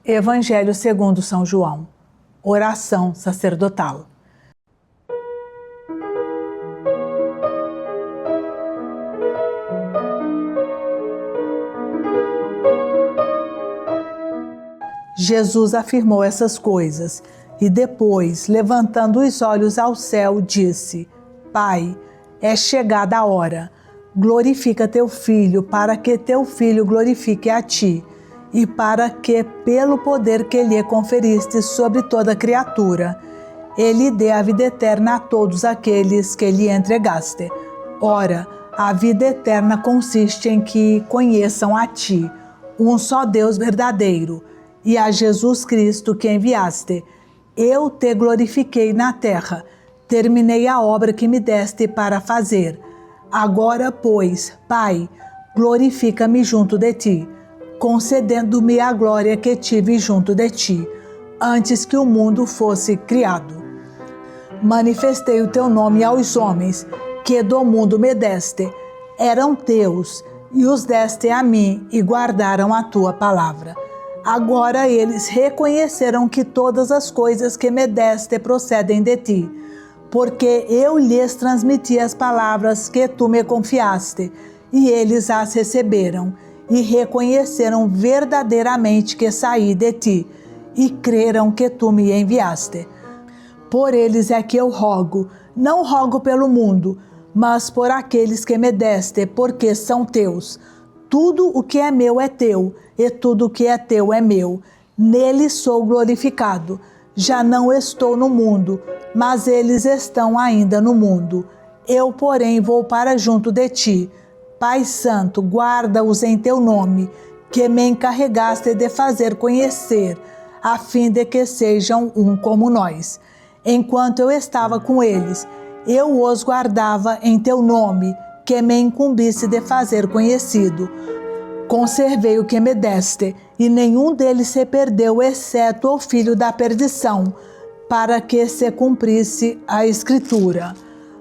Evangelho segundo São João. Oração sacerdotal. Jesus afirmou essas coisas e depois, levantando os olhos ao céu, disse: Pai, é chegada a hora. Glorifica teu Filho, para que teu Filho glorifique a ti, e para que, pelo poder que lhe conferiste sobre toda criatura, ele dê a vida eterna a todos aqueles que lhe entregaste. Ora, a vida eterna consiste em que conheçam a ti, um só Deus verdadeiro, e a Jesus Cristo que enviaste. Eu te glorifiquei na terra, terminei a obra que me deste para fazer. Agora, pois, Pai, glorifica-me junto de ti, concedendo-me a glória que tive junto de ti, antes que o mundo fosse criado. Manifestei o teu nome aos homens, que do mundo me deste. Eram teus, e os deste a mim, e guardaram a tua palavra. Agora eles reconheceram que todas as coisas que me deste procedem de ti, porque eu lhes transmiti as palavras que tu me confiaste, e eles as receberam, e reconheceram verdadeiramente que saí de ti, e creram que tu me enviaste. Por eles é que eu rogo, não rogo pelo mundo, mas por aqueles que me deste, porque são teus. Tudo o que é meu é teu, e tudo o que é teu é meu. Nele sou glorificado. Já não estou no mundo, mas eles estão ainda no mundo. Eu, porém, vou para junto de ti. Pai Santo, guarda-os em teu nome, que me encarregaste de fazer conhecer, a fim de que sejam um como nós. Enquanto eu estava com eles, eu os guardava em teu nome, que me incumbisse de fazer conhecido. Conservei o que me deste, e nenhum deles se perdeu, exceto o filho da perdição, para que se cumprisse a Escritura.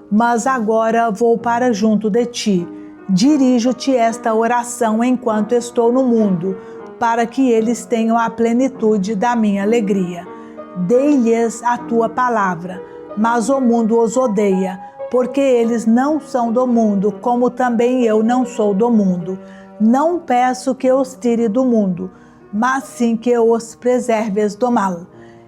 Mas agora vou para junto de ti. Dirijo-te esta oração enquanto estou no mundo, para que eles tenham a plenitude da minha alegria. Dei-lhes a tua palavra, mas o mundo os odeia, porque eles não são do mundo, como também eu não sou do mundo. Não peço que os tire do mundo, mas sim que os preserves do mal.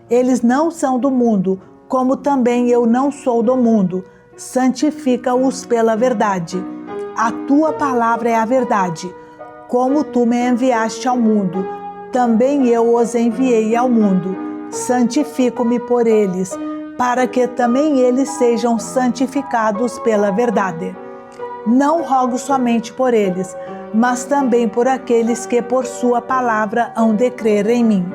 Eles não são do mundo, como também eu não sou do mundo. Santifica-os pela verdade. A tua palavra é a verdade. Como tu me enviaste ao mundo, também eu os enviei ao mundo. Santifico-me por eles, para que também eles sejam santificados pela verdade. Não rogo somente por eles, mas também por aqueles que por sua palavra hão de crer em mim,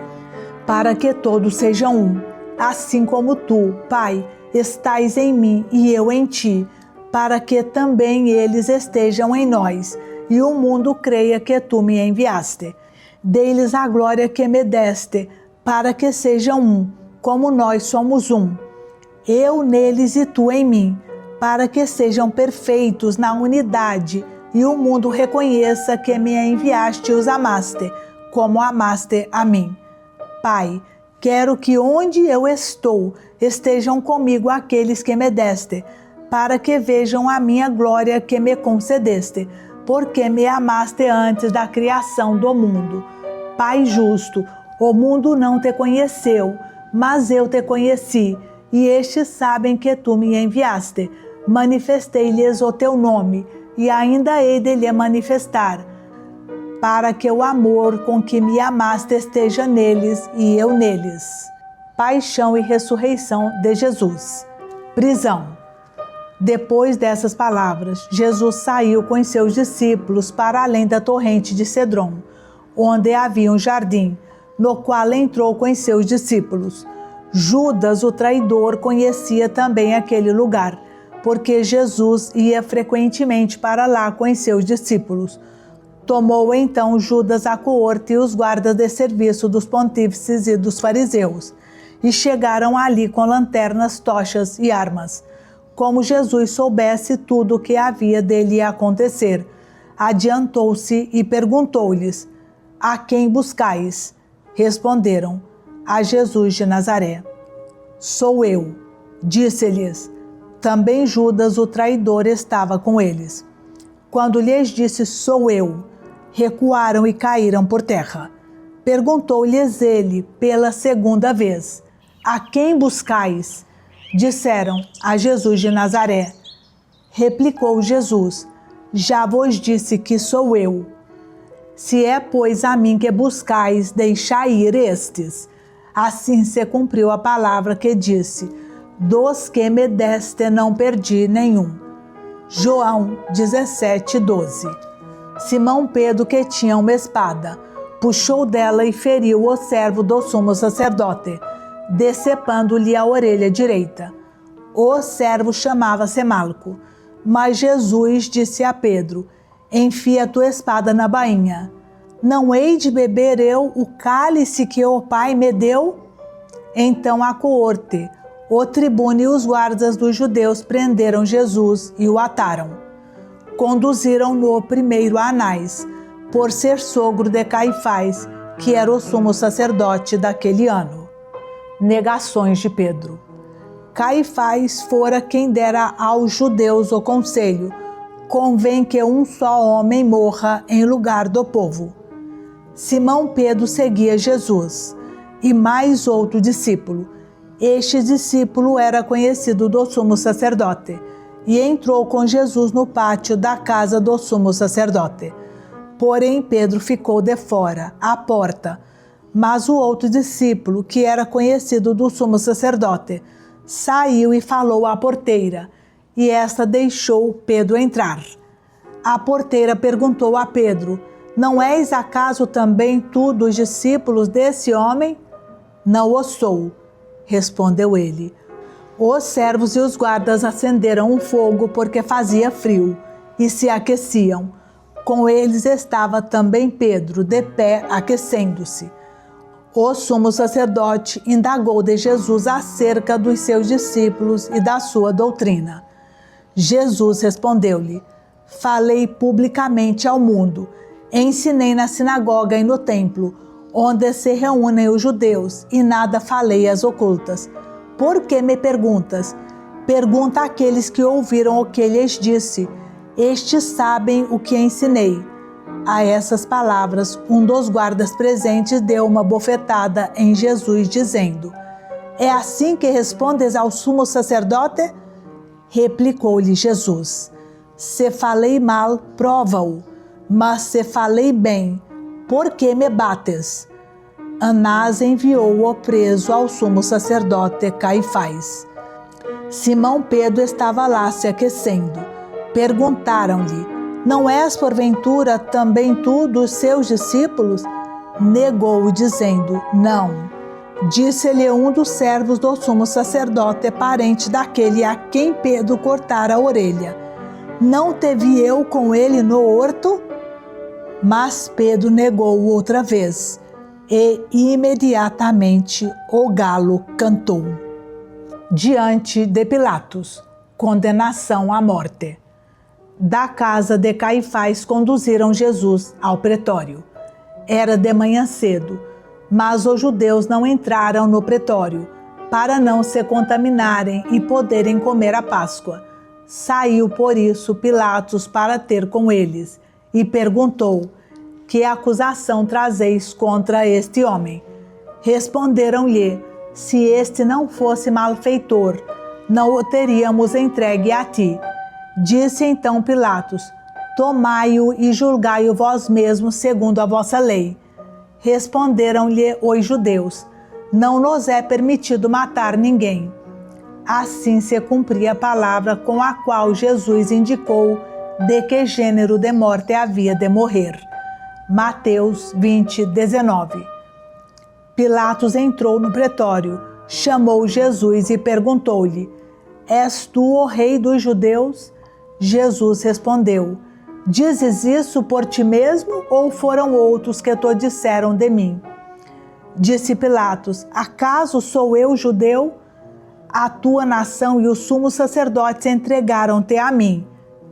para que todos sejam um, assim como tu, Pai, estais em mim e eu em ti, para que também eles estejam em nós, e o mundo creia que tu me enviaste. Dei-lhes a glória que me deste, para que sejam um, como nós somos um. Eu neles e tu em mim, para que sejam perfeitos na unidade, e o mundo reconheça que me enviaste e os amaste, como amaste a mim. Pai, quero que onde eu estou, estejam comigo aqueles que me deste, para que vejam a minha glória que me concedeste, porque me amaste antes da criação do mundo. Pai justo, o mundo não te conheceu, mas eu te conheci, e estes sabem que tu me enviaste. Manifestei-lhes o teu nome, e ainda hei de lhe manifestar, para que o amor com que me amaste esteja neles e eu neles. Paixão e ressurreição de Jesus. Prisão. Depois dessas palavras, Jesus saiu com os seus discípulos para além da torrente de Cedron, onde havia um jardim, no qual entrou com os seus discípulos. Judas, o traidor, conhecia também aquele lugar, porque Jesus ia frequentemente para lá com os seus discípulos. Tomou então Judas a coorte e os guardas de serviço dos pontífices e dos fariseus, e chegaram ali com lanternas, tochas e armas. Como Jesus soubesse tudo o que havia dele acontecer, adiantou-se e perguntou-lhes: A quem buscais? Responderam a Jesus de Nazaré: Sou eu. Disse-lhes. Também Judas, o traidor, estava com eles. Quando lhes disse: Sou eu, recuaram e caíram por terra. Perguntou-lhes ele pela segunda vez: A quem buscais? Disseram: A Jesus de Nazaré. Replicou Jesus: Já vos disse que sou eu. Se é, pois, a mim que buscais, deixai ir estes. Assim se cumpriu a palavra que disse: Dos que me deste não perdi nenhum. João 17:12. Simão Pedro, que tinha uma espada, puxou dela e feriu o servo do sumo sacerdote, decepando-lhe a orelha direita. O servo chamava-se Malco. Mas Jesus disse a Pedro: Enfia tua espada na bainha. Não hei de beber eu o cálice que o Pai me deu? Então a coorte, o tribuno e os guardas dos judeus prenderam Jesus e o ataram. Conduziram-no primeiro a Anás, por ser sogro de Caifás, que era o sumo sacerdote daquele ano. Negações de Pedro. Caifás fora quem dera aos judeus o conselho: convém que um só homem morra em lugar do povo. Simão Pedro seguia Jesus, e mais outro discípulo. Este discípulo era conhecido do sumo sacerdote, e entrou com Jesus no pátio da casa do sumo sacerdote. Porém Pedro ficou de fora, à porta. Mas o outro discípulo, que era conhecido do sumo sacerdote, saiu e falou à porteira, e esta deixou Pedro entrar. A porteira perguntou a Pedro: Não és acaso também tu dos discípulos desse homem? Não o sou, respondeu ele. Os servos e os guardas acenderam um fogo porque fazia frio e se aqueciam. Com eles estava também Pedro, de pé, aquecendo-se. O sumo sacerdote indagou de Jesus acerca dos seus discípulos e da sua doutrina. Jesus respondeu-lhe: Falei publicamente ao mundo, ensinei na sinagoga e no templo, onde se reúnem os judeus, e nada falei às ocultas. Por que me perguntas? Pergunta àqueles que ouviram o que lhes disse. Estes sabem o que ensinei. A essas palavras, um dos guardas presentes deu uma bofetada em Jesus, dizendo: É assim que respondes ao sumo sacerdote? Replicou-lhe Jesus: Se falei mal, prova-o, mas se falei bem, por que me bates? Anás enviou-o preso ao sumo sacerdote Caifás. Simão Pedro estava lá se aquecendo. Perguntaram-lhe: Não és porventura também tu dos seus discípulos? Negou, dizendo: Não. Disse-lhe um dos servos do sumo sacerdote, parente daquele a quem Pedro cortara a orelha: Não te vi eu com ele no horto? Mas Pedro negou outra vez, e imediatamente o galo cantou. Diante de Pilatos, condenação à morte. Da casa de Caifás conduziram Jesus ao pretório. Era de manhã cedo, mas os judeus não entraram no pretório, para não se contaminarem e poderem comer a Páscoa. Saiu por isso Pilatos para ter com eles, e perguntou: Que acusação trazeis contra este homem? Responderam-lhe: Se este não fosse malfeitor, não o teríamos entregue a ti. Disse então Pilatos: Tomai-o e julgai-o vós mesmos segundo a vossa lei. Responderam-lhe os judeus: Não nos é permitido matar ninguém. Assim se cumpria a palavra com a qual Jesus indicou de que gênero de morte havia de morrer. Mateus 20:19. Pilatos entrou no pretório, chamou Jesus e perguntou-lhe: És tu o rei dos judeus? Jesus respondeu: Dizes isso por ti mesmo ou foram outros que te disseram de mim? Disse Pilatos: Acaso sou eu judeu? A tua nação e os sumos sacerdotes entregaram-te a mim.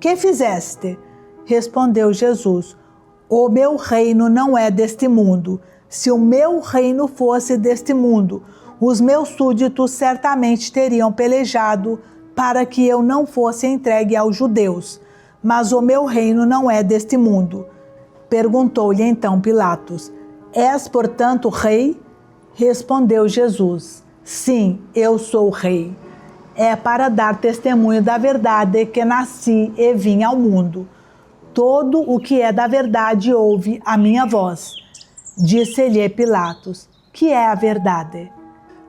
Que fizeste? Respondeu Jesus: O meu reino não é deste mundo. Se o meu reino fosse deste mundo, os meus súditos certamente teriam pelejado para que eu não fosse entregue aos judeus. Mas o meu reino não é deste mundo. Perguntou-lhe então Pilatos: És, portanto, rei? Respondeu Jesus: Sim, eu sou rei. É para dar testemunho da verdade que nasci e vim ao mundo. Todo o que é da verdade ouve a minha voz. Disse-lhe Pilatos: Que é a verdade?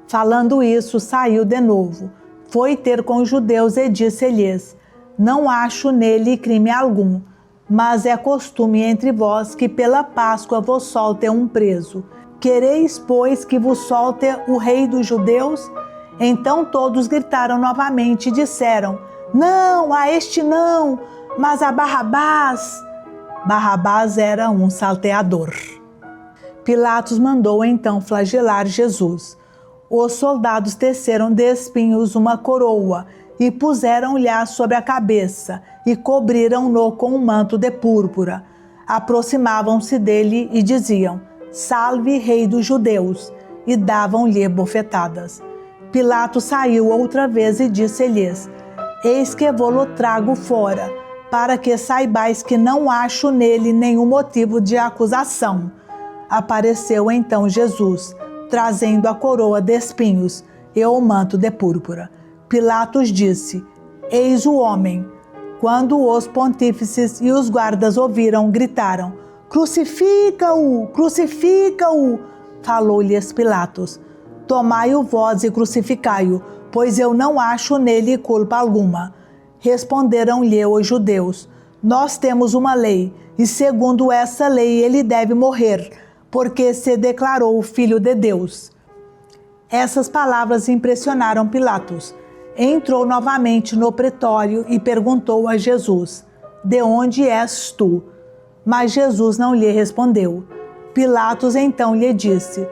Falando isso, saiu de novo. Foi ter com os judeus e disse-lhes: Não acho nele crime algum, mas é costume entre vós que pela Páscoa vos solte um preso. Quereis, pois, que vos solte o rei dos judeus? Então todos gritaram novamente e disseram: Não, a este não, mas a Barrabás. Barrabás era um salteador. Pilatos mandou então flagelar Jesus. Os soldados teceram de espinhos uma coroa e puseram-lhe sobre a cabeça e cobriram-no com um manto de púrpura. Aproximavam-se dele e diziam: Salve, rei dos judeus! E davam-lhe bofetadas. Pilatos saiu outra vez e disse-lhes: Eis que vou-lo trago fora, para que saibais que não acho nele nenhum motivo de acusação. Apareceu então Jesus, trazendo a coroa de espinhos e o manto de púrpura. Pilatos disse: Eis o homem. Quando os pontífices e os guardas ouviram, gritaram: Crucifica-o! Crucifica-o! Falou-lhes Pilatos: Tomai-o vós e crucificai-o, pois eu não acho nele culpa alguma. Responderam-lhe os judeus: Nós temos uma lei, e segundo essa lei ele deve morrer, porque se declarou filho de Deus. Essas palavras impressionaram Pilatos. Entrou novamente no pretório e perguntou a Jesus: De onde és tu? Mas Jesus não lhe respondeu. Pilatos então lhe disse: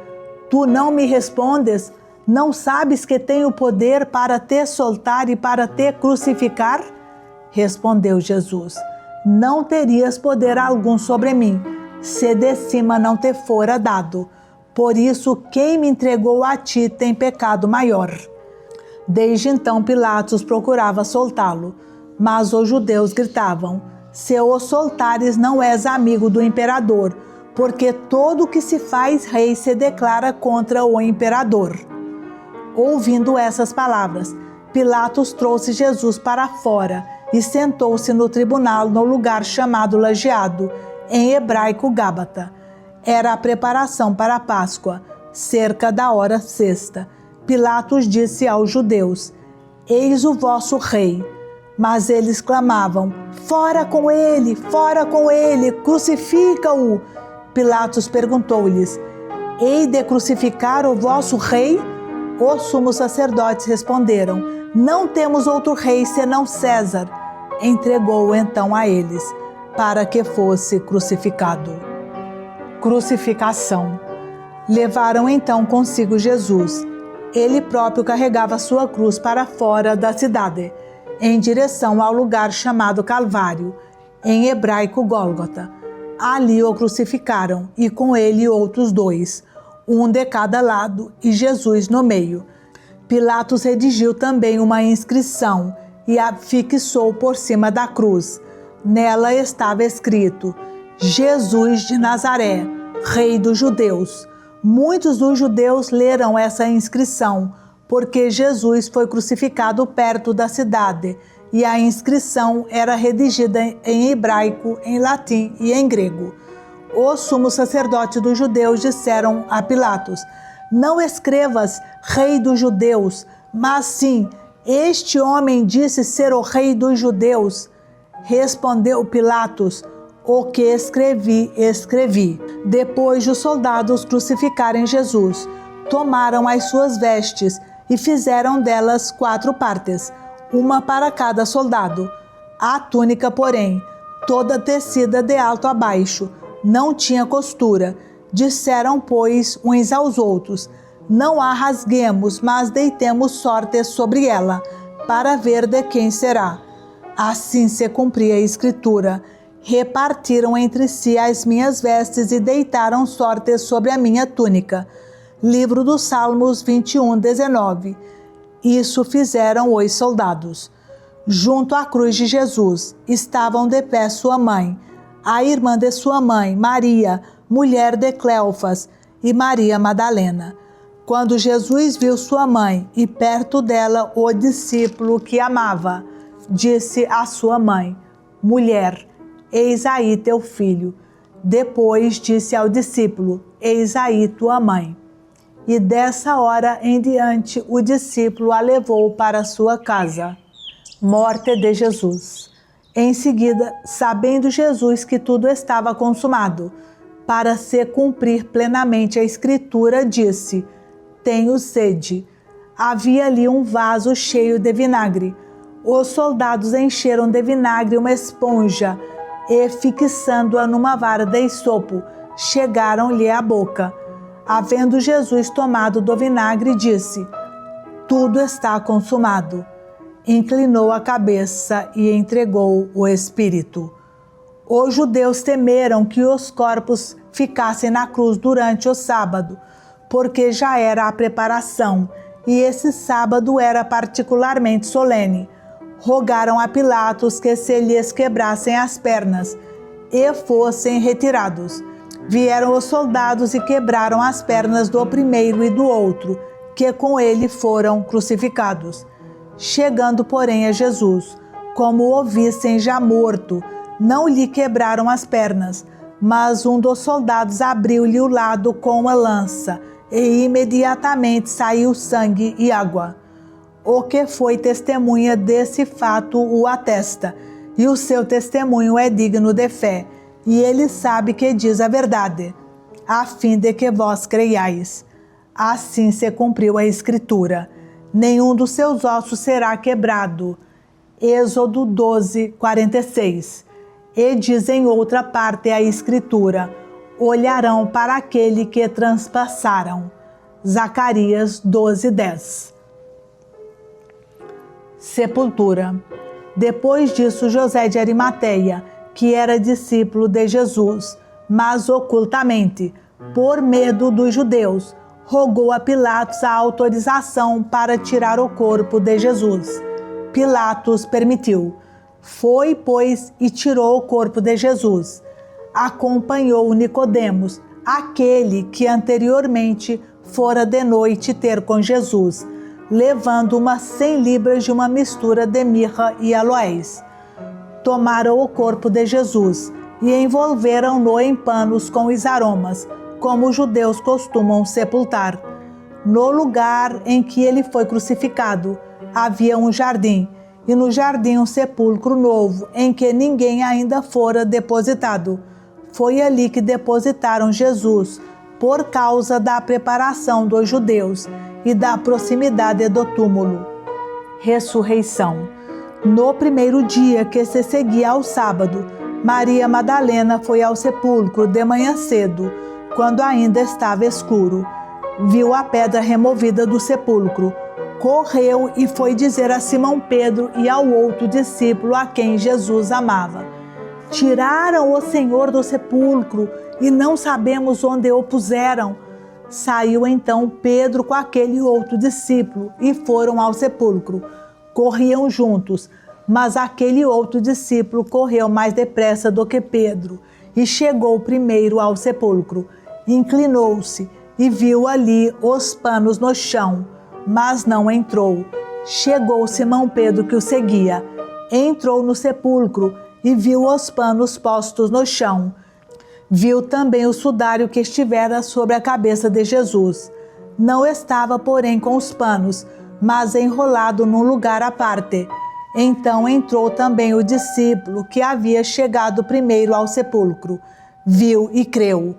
Tu não me respondes? Não sabes que tenho poder para te soltar e para te crucificar? Respondeu Jesus: Não terias poder algum sobre mim, se de cima não te fora dado. Por isso, quem me entregou a ti tem pecado maior. Desde então Pilatos procurava soltá-lo, mas os judeus gritavam: Se o soltares, não és amigo do imperador, porque todo o que se faz rei se declara contra o imperador. Ouvindo essas palavras, Pilatos trouxe Jesus para fora e sentou-se no tribunal no lugar chamado Lajeado, em hebraico Gábata. Era a preparação para a Páscoa, cerca da hora sexta. Pilatos disse aos judeus: Eis o vosso rei. Mas eles clamavam: Fora com ele, crucifica-o. Pilatos perguntou-lhes: Hei de crucificar o vosso rei? Os sumos sacerdotes responderam: Não temos outro rei senão César. Entregou-o então a eles, para que fosse crucificado. Crucificação. Levaram então consigo Jesus. Ele próprio carregava sua cruz para fora da cidade, em direção ao lugar chamado Calvário, em hebraico Gólgota. Ali o crucificaram, e com ele outros dois, um de cada lado e Jesus no meio. Pilatos redigiu também uma inscrição e a fixou por cima da cruz. Nela estava escrito: Jesus de Nazaré, Rei dos Judeus. Muitos dos judeus leram essa inscrição, porque Jesus foi crucificado perto da cidade, e a inscrição era redigida em hebraico, em latim e em grego. Os sumos sacerdotes dos judeus disseram a Pilatos: Não escrevas Rei dos Judeus, mas sim, este homem disse ser o Rei dos Judeus. Respondeu Pilatos: O que escrevi, escrevi. Depois de os soldados crucificarem Jesus, tomaram as suas vestes e fizeram delas 4 partes, uma para cada soldado. A túnica, porém, toda tecida de alto a baixo, não tinha costura. Disseram, pois, uns aos outros: Não a rasguemos, mas deitemos sorte sobre ela, para ver de quem será. Assim se cumpria a escritura: repartiram entre si as minhas vestes e deitaram sortes sobre a minha túnica. Livro dos Salmos 21:19. Isso fizeram os soldados. Junto à cruz de Jesus estavam de pé sua mãe, a irmã de sua mãe, Maria, mulher de Cleofas, e Maria Madalena. Quando Jesus viu sua mãe e perto dela o discípulo que amava, disse à sua mãe: Mulher, eis aí teu filho. Depois disse ao discípulo: Eis aí tua mãe. E dessa hora em diante o discípulo a levou para sua casa. Morte de Jesus. Em seguida, sabendo Jesus que tudo estava consumado, para se cumprir plenamente a Escritura, disse: Tenho sede. Havia ali um vaso cheio de vinagre. Os soldados encheram de vinagre uma esponja e, fixando-a numa vara de esopo, chegaram-lhe à boca. Havendo Jesus tomado do vinagre, disse: Tudo está consumado. Inclinou a cabeça e entregou o Espírito. Os judeus temeram que os corpos ficassem na cruz durante o sábado, porque já era a preparação, e esse sábado era particularmente solene. Rogaram a Pilatos que se lhes quebrassem as pernas e fossem retirados. Vieram os soldados e quebraram as pernas do primeiro e do outro, que com ele foram crucificados. Chegando, porém, a Jesus, como o vissem já morto, não lhe quebraram as pernas, mas um dos soldados abriu-lhe o lado com uma lança, e imediatamente saiu sangue e água. O que foi testemunha desse fato o atesta, e o seu testemunho é digno de fé, e ele sabe que diz a verdade, a fim de que vós creiais. Assim se cumpriu a Escritura: nenhum dos seus ossos será quebrado. Êxodo 12:46. E diz em outra parte a Escritura: olharão para aquele que transpassaram. Zacarias 12:10. Sepultura. Depois disso, José de Arimateia, que era discípulo de Jesus, mas ocultamente, por medo dos judeus, rogou a Pilatos a autorização para tirar o corpo de Jesus. Pilatos permitiu. Foi, pois, e tirou o corpo de Jesus. Acompanhou Nicodemos, aquele que anteriormente fora de noite ter com Jesus, levando umas 100 libras de uma mistura de mirra e aloés. Tomaram o corpo de Jesus e envolveram-no em panos com os aromas, como os judeus costumam sepultar. No lugar em que ele foi crucificado, havia um jardim, e no jardim um sepulcro novo, em que ninguém ainda fora depositado. Foi ali que depositaram Jesus, por causa da preparação dos judeus e da proximidade do túmulo. Ressurreição. No primeiro dia que se seguia ao sábado, Maria Madalena foi ao sepulcro de manhã cedo, quando ainda estava escuro. Viu a pedra removida do sepulcro. Correu e foi dizer a Simão Pedro e ao outro discípulo a quem Jesus amava: Tiraram o Senhor do sepulcro e não sabemos onde o puseram. Saiu então Pedro com aquele outro discípulo e foram ao sepulcro. Corriam juntos, mas aquele outro discípulo correu mais depressa do que Pedro e chegou primeiro ao sepulcro. Inclinou-se e viu ali os panos no chão, mas não entrou. Chegou Simão Pedro, que o seguia, entrou no sepulcro e viu os panos postos no chão. Viu também o sudário que estivera sobre a cabeça de Jesus. Não estava, porém, com os panos, mas enrolado num lugar à parte. Então entrou também o discípulo que havia chegado primeiro ao sepulcro. Viu e creu.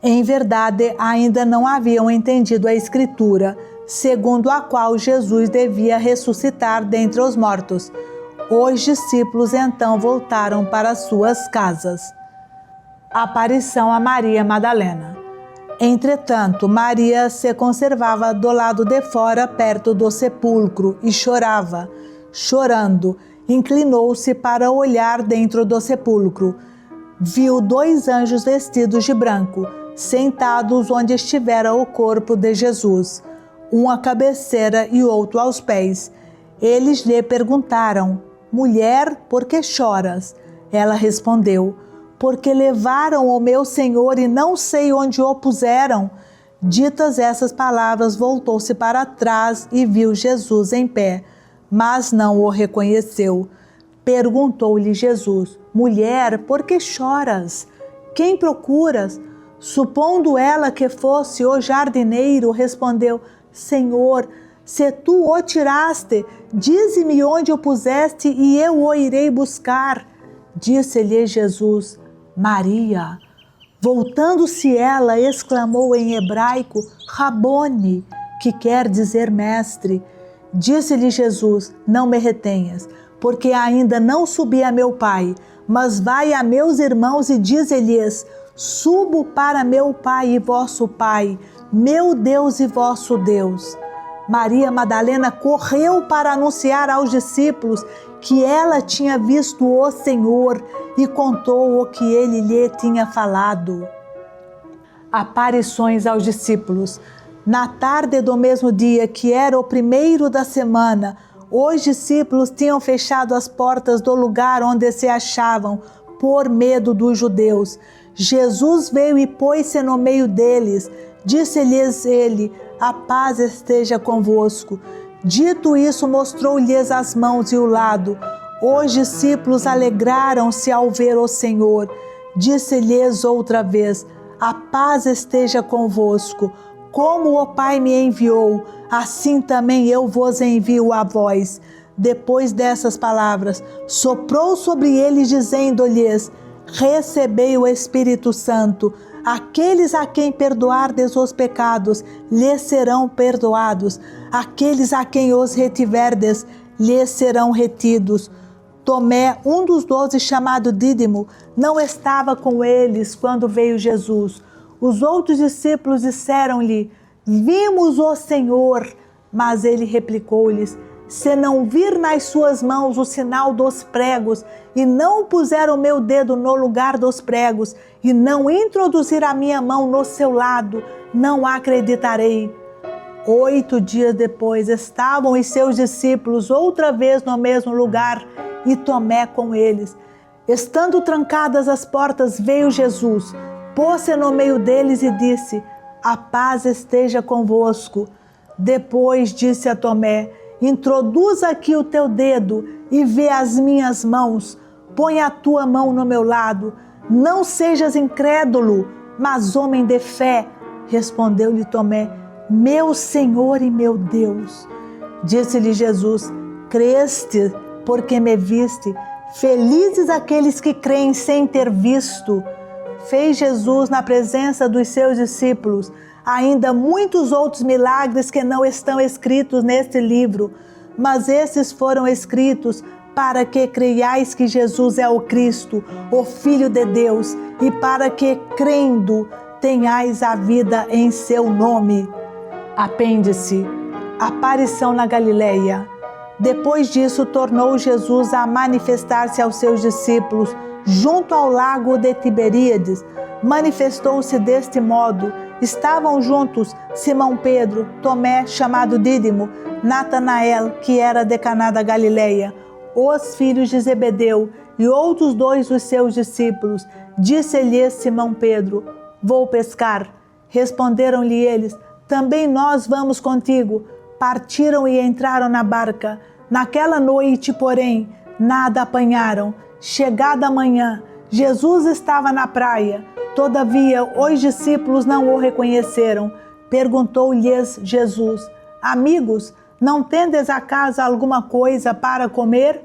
Em verdade, ainda não haviam entendido a Escritura, segundo a qual Jesus devia ressuscitar dentre os mortos. Os discípulos então voltaram para suas casas. Aparição a Maria Madalena. Entretanto, Maria se conservava do lado de fora, perto do sepulcro, e chorava. Chorando, inclinou-se para olhar dentro do sepulcro. Viu 2 anjos vestidos de branco, sentados onde estivera o corpo de Jesus, um à cabeceira e outro aos pés. Eles lhe perguntaram: Mulher, por que choras? Ela respondeu: Porque levaram o meu Senhor e não sei onde o puseram. Ditas essas palavras, voltou-se para trás e viu Jesus em pé, mas não o reconheceu. Perguntou-lhe Jesus: Mulher, por que choras? Quem procuras? Supondo ela que fosse o jardineiro, respondeu: Senhor, se tu o tiraste, dize-me onde o puseste e eu o irei buscar. Disse-lhe Jesus: Maria. Voltando-se ela, exclamou em hebraico: Rabone, que quer dizer mestre. Disse-lhe Jesus: Não me retenhas, porque ainda não subi a meu Pai, mas vai a meus irmãos e dize-lhes: Subo para meu Pai e vosso Pai, meu Deus e vosso Deus. Maria Madalena correu para anunciar aos discípulos que ela tinha visto o Senhor e contou o que ele lhe tinha falado. Aparições aos discípulos. Na tarde do mesmo dia, que era o primeiro da semana, os discípulos tinham fechado as portas do lugar onde se achavam, por medo dos judeus. Jesus veio e pôs-se no meio deles. Disse-lhes ele: A paz esteja convosco. Dito isso, mostrou-lhes as mãos e o lado. Os discípulos alegraram-se ao ver o Senhor. Disse-lhes outra vez: A paz esteja convosco. Como o Pai me enviou, assim também eu vos envio a vós. Depois dessas palavras, soprou sobre eles, dizendo-lhes: Recebei o Espírito Santo. Aqueles a quem perdoardes os pecados, lhes serão perdoados. Aqueles a quem os retiverdes, lhes serão retidos. Tomé, um dos 12, chamado Dídimo, não estava com eles quando veio Jesus. Os outros discípulos disseram-lhe: Vimos o Senhor. Mas ele replicou-lhes: Se não vir nas suas mãos o sinal dos pregos, e não puser o meu dedo no lugar dos pregos, e não introduzir a minha mão no seu lado, não acreditarei. 8 dias depois, estavam os seus discípulos outra vez no mesmo lugar, e Tomé com eles. Estando trancadas as portas, veio Jesus, pôs-se no meio deles e disse: A paz esteja convosco. Depois disse a Tomé: Introduz aqui o teu dedo e vê as minhas mãos. Põe a tua mão no meu lado. Não sejas incrédulo, mas homem de fé. Respondeu-lhe Tomé: Meu Senhor e meu Deus. Disse-lhe Jesus: Creste, porque me viste. Felizes aqueles que creem sem ter visto. Fez Jesus na presença dos seus discípulos ainda muitos outros milagres que não estão escritos neste livro, mas esses foram escritos para que creiais que Jesus é o Cristo, o Filho de Deus, e para que, crendo, tenhais a vida em seu nome. Apêndice: aparição na Galileia. Depois disso, tornou Jesus a manifestar-se aos seus discípulos junto ao lago de Tiberíades. Manifestou-se deste modo: estavam juntos Simão Pedro, Tomé, chamado Dídimo, Natanael, que era de Caná da Galileia, os filhos de Zebedeu e outros 2 dos seus discípulos. Disse-lhes Simão Pedro: Vou pescar. Responderam-lhe eles: Também nós vamos contigo. Partiram e entraram na barca. Naquela noite, porém, nada apanharam. Chegada a manhã, Jesus estava na praia. Todavia, os discípulos não o reconheceram. Perguntou-lhes Jesus: Amigos, não tendes a casa alguma coisa para comer?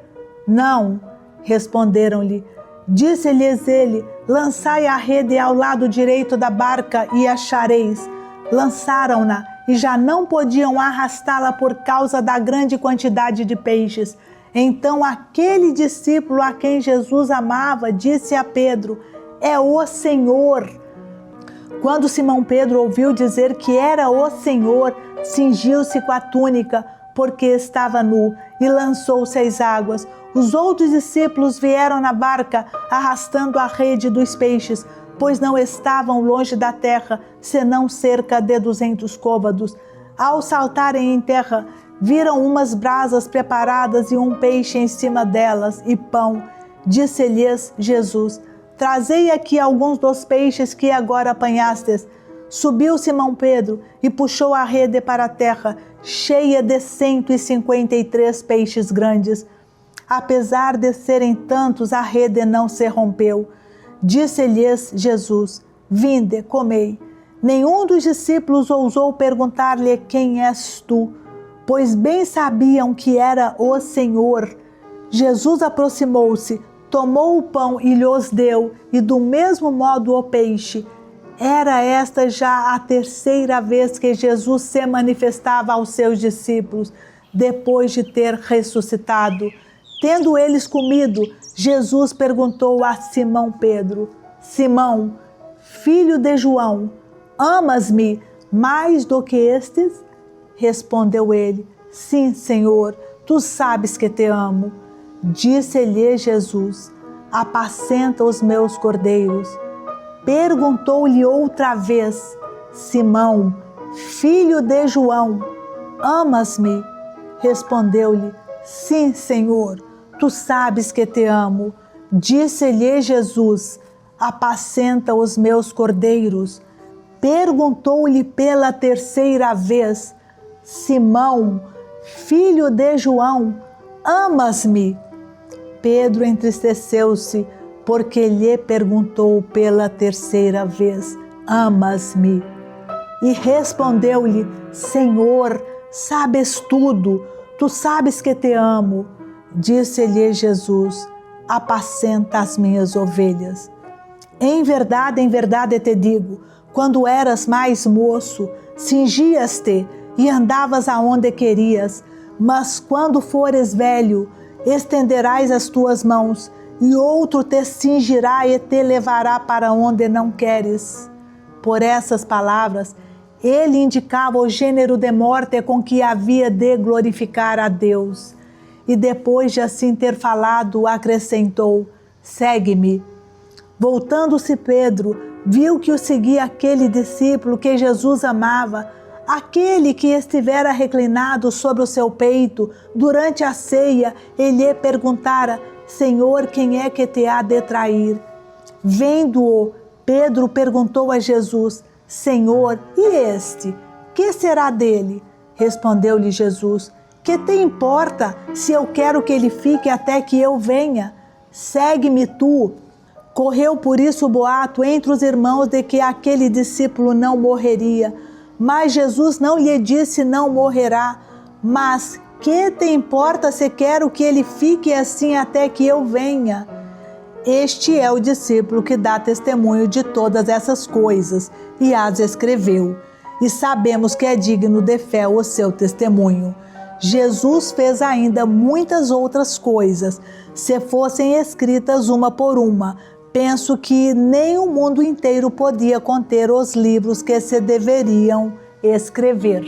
Não, responderam-lhe. Disse-lhes ele: Lançai a rede ao lado direito da barca e achareis. Lançaram-na e já não podiam arrastá-la por causa da grande quantidade de peixes. Então aquele discípulo a quem Jesus amava disse a Pedro: É o Senhor. Quando Simão Pedro ouviu dizer que era o Senhor, cingiu-se com a túnica, porque estava nu, e lançou-se às águas. Os outros discípulos vieram na barca, arrastando a rede dos peixes, pois não estavam longe da terra, senão cerca de 200 côvados. Ao saltarem em terra, viram umas brasas preparadas e um peixe em cima delas, e pão. Disse-lhes Jesus: trazei aqui alguns dos peixes que agora apanhastes. Subiu Simão Pedro e puxou a rede para a terra, cheia de 153 peixes grandes. Apesar de serem tantos, a rede não se rompeu. Disse-lhes Jesus: vinde, comei. Nenhum dos discípulos ousou perguntar-lhe: quem és tu? Pois bem sabiam que era o Senhor. Jesus aproximou-se, tomou o pão e lhos deu, e do mesmo modo o peixe. Era esta já a terceira vez que Jesus se manifestava aos seus discípulos, depois de ter ressuscitado. Tendo eles comido, Jesus perguntou a Simão Pedro: Simão, filho de João, amas-me mais do que estes? Respondeu ele: sim, Senhor, tu sabes que te amo. Disse-lhe Jesus: apacenta os meus cordeiros. Perguntou-lhe outra vez: Simão, filho de João, amas-me? Respondeu-lhe: sim, Senhor, tu sabes que te amo. Disse-lhe Jesus: apacenta os meus cordeiros. Perguntou-lhe pela terceira vez: Simão, filho de João, amas-me? Pedro entristeceu-se, porque lhe perguntou pela terceira vez: amas-me? E respondeu-lhe: Senhor, sabes tudo, tu sabes que te amo. Disse-lhe Jesus: apacenta as minhas ovelhas. Em verdade te digo, quando eras mais moço, cingias-te e andavas aonde querias, mas quando fores velho, estenderás as tuas mãos, e outro te cingirá e te levará para onde não queres. Por essas palavras, ele indicava o gênero de morte com que havia de glorificar a Deus. E depois de assim ter falado, acrescentou: segue-me. Voltando-se Pedro, viu que o seguia aquele discípulo que Jesus amava, aquele que estivera reclinado sobre o seu peito durante a ceia, e lhe perguntara: Senhor, quem é que te há de trair? Vendo-o, Pedro perguntou a Jesus: Senhor, e este? Que será dele? Respondeu-lhe Jesus: que te importa se eu quero que ele fique até que eu venha? Segue-me tu. Correu por isso o boato entre os irmãos de que aquele discípulo não morreria. Mas Jesus não lhe disse: não morrerá. Mas que te importa se quero que ele fique assim até que eu venha? Este é o discípulo que dá testemunho de todas essas coisas e as escreveu. E sabemos que é digno de fé o seu testemunho. Jesus fez ainda muitas outras coisas. Se fossem escritas uma por uma, penso que nem o mundo inteiro podia conter os livros que se deveriam escrever.